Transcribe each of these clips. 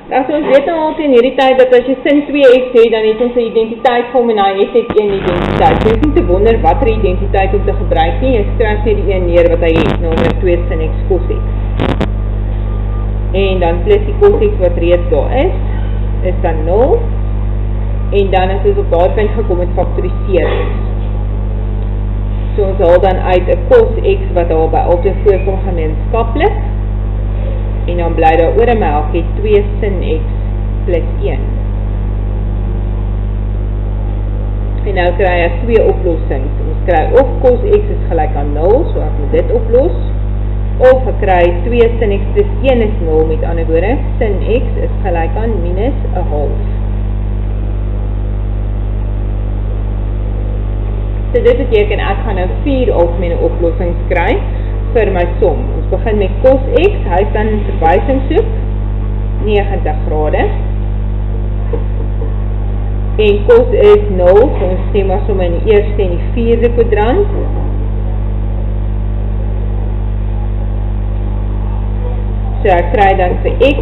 As ons weet nou al teen hierdie tyd dat as jy sin 2x het, dan het ons 'n identiteit vorm en hy het net een identiteit. Jy hoef nie te wonder watter identiteit om te gebruik nie, jy skryf net die een neer wat hy het, naamlik 2 sin x cos x. En dan plus die cos x wat reeds daar is dan 0. En dan as ons op daai punt gekom het, faktoriseer ons. So ons haal dan uit 'n cos x wat daar by altyd voorkom gemeenskaplik. En dan bly daar oor 'n melkie 2 sin x plus 1. En nou kry jy 2 oplossings. Ons kry of cos x is gelyk aan 0, so ek moet dit oplos. Of ek kry 2 sin x plus 1 is 0, met ander woorde, sin x is gelyk aan minus 1/2. So dit beteken ek gaan nou 4 algemene oplossings kry vir my som. Ons begin met cos x, hy is dan verwysingshoek 90 grade. En cos is 0, so ons sê maar som in die eerste en die vierde kwadrant. So ek kry dan vir x,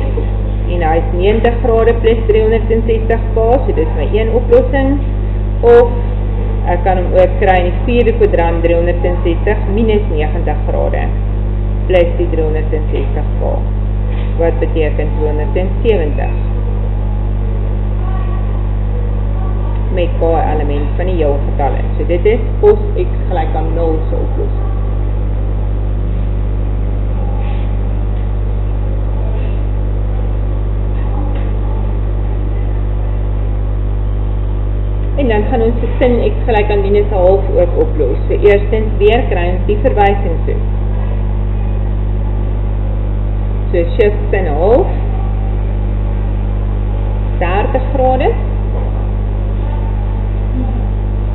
en hy is 90 grade plus 360 graad, so dit is my een oplossing. Of ek kan hom ook kry in die vierde kwadrant 360 minus 90 grade plus die 360 graad, wat beteken 270 met k element van die heel getalle. So dit is cos x gelyk aan 0 se oplossing. En dan gaan ons sin x gelyk aan minus 1/2 ook oplos. So eerstens weer kry ons die verwysingshoek. So shift sin 1/2 30 grade.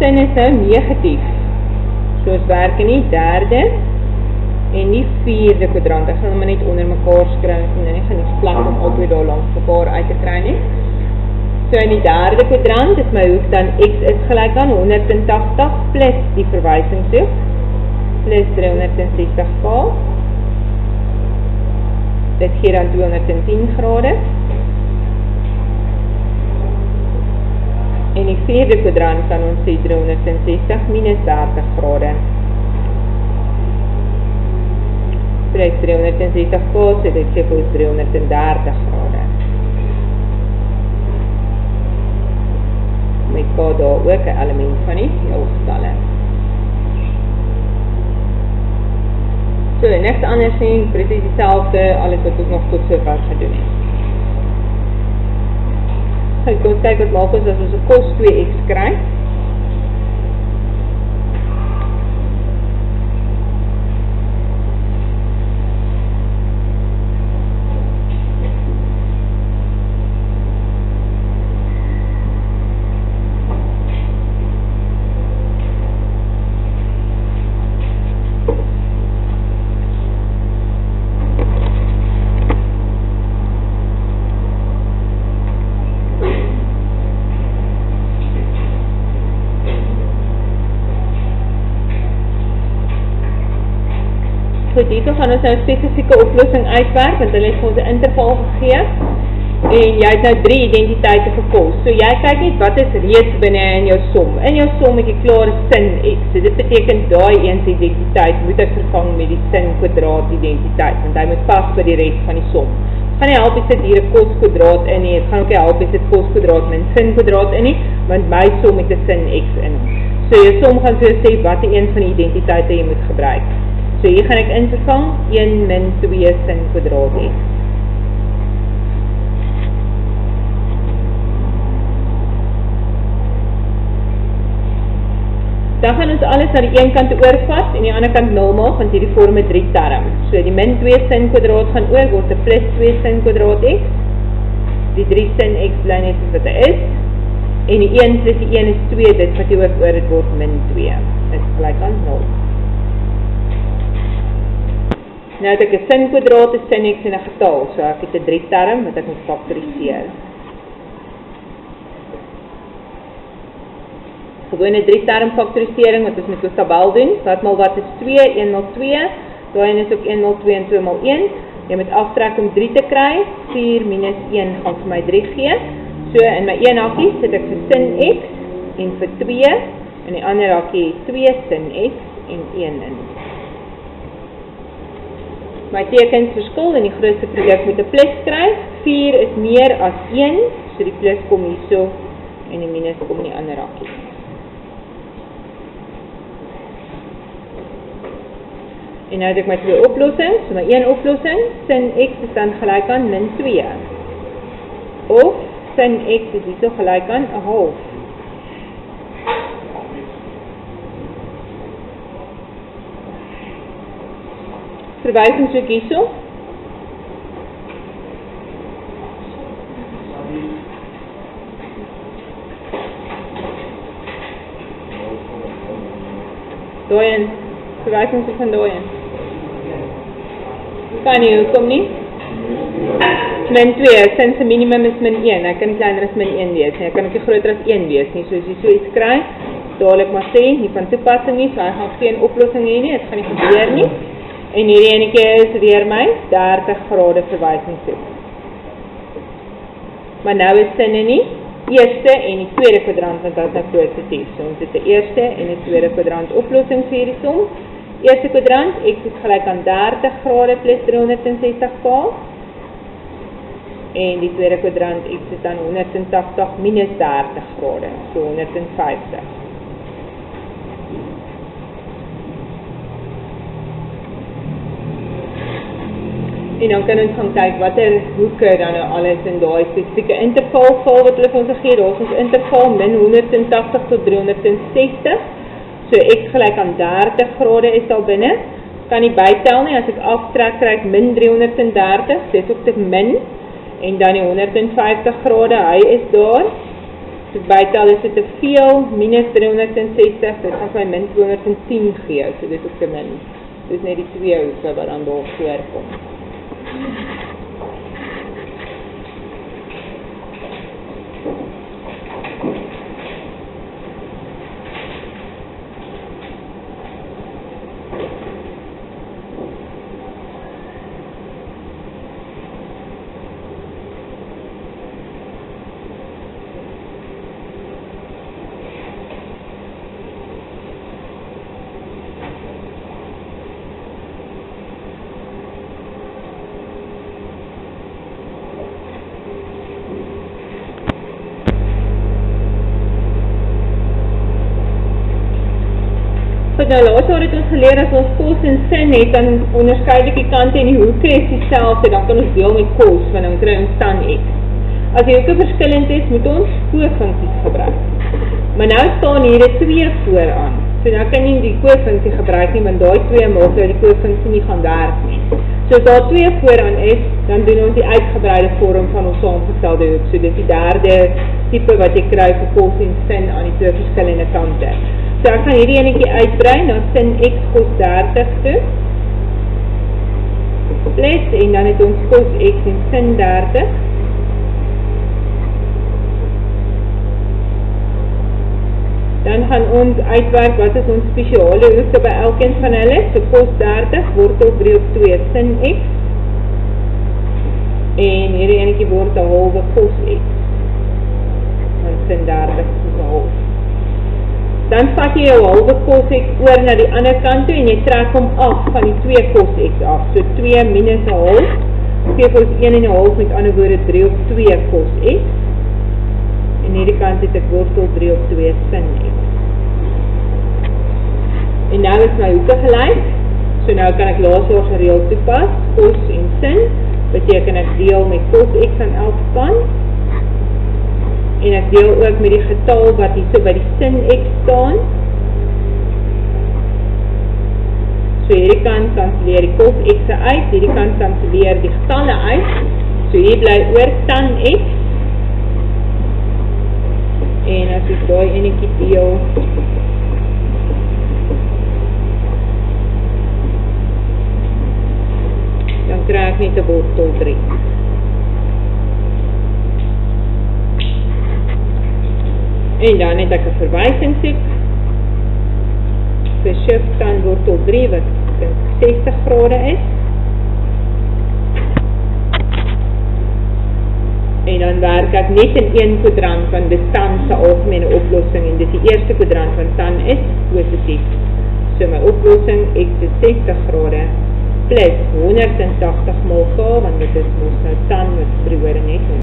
Sin is nou negatief. So ons werk in die derde en die vierde kwadrant. Ek gaan hom net onder mekaar skryf, en dan nie genoeg plek om albei daar langs mekaar uit te kry nie. So in die derde kwadrant is my hoek dan x is gelyk aan 180 plus die verwysingshoek plus 360 graad. Dit gee dan 210 grade. En die vierde kwadrant kan ons sê 360 minus 30 grade. Plus 360 graad, so dit gee ons 330 grade. Met k daar ook 'n element van die heelgetalle. So, niks anders nie, presies dieselfde, alles wat ons nog tot sover gedoen het. Kom ons kyk wat maak ons as ons 'n cos 2x kry. So hierso gaan ons nou 'n spesifieke oplossing uitwerk, want hulle het vir ons 'n interval gegee, en jy het nou 3 identiteite vir cos. So jy kyk net wat is reeds binne in jou som. In jou som het jy klaar sin x, so dit beteken daai een se identiteit moet ek vervang met die sin kwadraat identiteit, want hy moet pas by die res van die som. Het gaan nie help jy sit hier 'n cos kwadraat in nie, het gaan ook nie help jy sit cos kwadraat min sin kwadraat in nie, want my som het 'n sin x in. So jou som gaan so sê wat een van die identiteite jy moet gebruik. So hier gaan ek invervang 1 min 2 sin kwadraat x. Dan gaan ons alles na die een kant oorvat en die ander kant 0 maak, want hierdie vorm 'n 3 term. So die min 2 sin kwadraat gaan oor word 'n plus 2 sin kwadraat x. Die 3 sin x bly net soos wat hy is. En die 1 plus die 1 is 2, dit wat jy ook oor het word min 2. Is gelyk aan 0. Nou het ek 'n sin kwadraat, 'n sin x en 'n getal. So ek het 'n 3 term wat ek moet faktoriseer. Gewone 3 term faktorisering wat ons met ons tabel doen. Wat maal wat is 2, 1 maal 2. Daai is ook 1 maal 2 en 2 maal 1. Jy moet aftrek om 3 te kry, 4 minus 1 gaan vir my 3 gee. So in my een hakkie sit ek vir sin x en vir 2, in die ander hakkie 2 sin x en 1 in. My tekens verskil en die grootste produk moet 'n plus skryf. 4 is meer as 1, so die plus kom hierso en die minus kom in die ander hakkie. En nou het ek my 2 oplossings, so my een oplossing, sin x is dan gelyk aan min 2. Of sin x is hierso gelyk aan 'n half. Verwysings ook hierso. Dooien, verwysings ook van dooien. Kan nie, hoekom nie? Min 2, sin se minimum is min 1, hy kan kleiner as min 1 wees, hy kan ook nie groter as 1 wees nie, so as jy so iets kry, dadelik maar sê, nie van toepassing nie, so hy gaan geen oplossing hê nie, dit gaan nie gebeur nie, en hierdie enetjie is weer my 30 grade verwysingshoek. Maar nou is sinne nie, eerste en die tweede kwadrant, want dat is nou positief, so ons het die eerste en die tweede kwadrant oplossing vir hierdie som. Eerste kwadrant, x is gelyk aan 30 grade plus 360k, en die tweede kwadrant, x is dan 180 minus 30 grade, so 150. En dan kan ons gaan kyk watter hoeke dan nou alles in daai spesifieke interval val wat hulle vir ons gee. Daar is ons interval min 180 tot 360. So x gelyk aan 30 grade is al binne. Kan nie bytel nie, as ek aftrek kry ek min 330, dis ook te min. En dan die 150 grade, hy is daar. As ek bytel is dit te veel, minus 360, dit gaan my min 210 gee, so dit is ook te min. Dis net die 2 hoeke wat dan daar voorkom. Nou later het ons geleer as ons kos en sin het, dan onderskeid ek die kante en die hoeke is dieselfde, dan kan ons deel met kos, want dan kry ons tan x. As die hoeke verskillend is, moet ons kofunksies gebruik. Maar nou staan hier 2 vooraan, so nou kan jy die kofunksie gebruik nie, want daai 2 maak dat die kofunksie nie gaan werk nie. So as daar 2 vooraan is, dan doen ons die uitgebreide vorm van ons saamgestelde hoek, so dit is die derde type wat jy kry vir kos en sin aan die 2 verskillende kante. So ek gaan hierdie enetjie uitbrei na sin x kos 30 toe. Plus, en dan het ons kos x en sin 30. Dan gaan ons uitwerk wat is ons spesiale hoeke by elkeen van hulle. So kos 30, wortel 3 op 2 sin x. En hierdie enetjie word 'n halwe kos x. Want sin 30 is 'n half. Dan vat jy jou halwe cos x oor na die ander kant toe en jy trek hom af van die 2 cos x af. So 2 minus 'n half, gee ons 1 en 'n half, met ander woorde 3 op 2 cos x. En hierdie kant het ek wortel 3 op 2 sin x. En nou is my hoeke gelyk. So nou kan ek laasjaars gereeld toepas, cos en sin, beteken ek deel met cos x aan elke kant. En ek deel ook met die getal wat hier so by die sin x staan. So hierdie kant kanselleer die cos x uit, hierdie kant kanselleer die getalle uit. So hier bly oor tan x. En as ek daai enetjie deel, dan kry ek net 'n wortel 3. En dan het ek 'n verwysingshoek vir shift tan wortel 3 wat 60 grade is. en dan werk ek net in een kwadrant van bestand se algemene oplossing, en dis die eerste kwadrant van tan is positief. So my oplossing x is 60 grade plus 180 mal k, want dit is mos nou tan wat periode net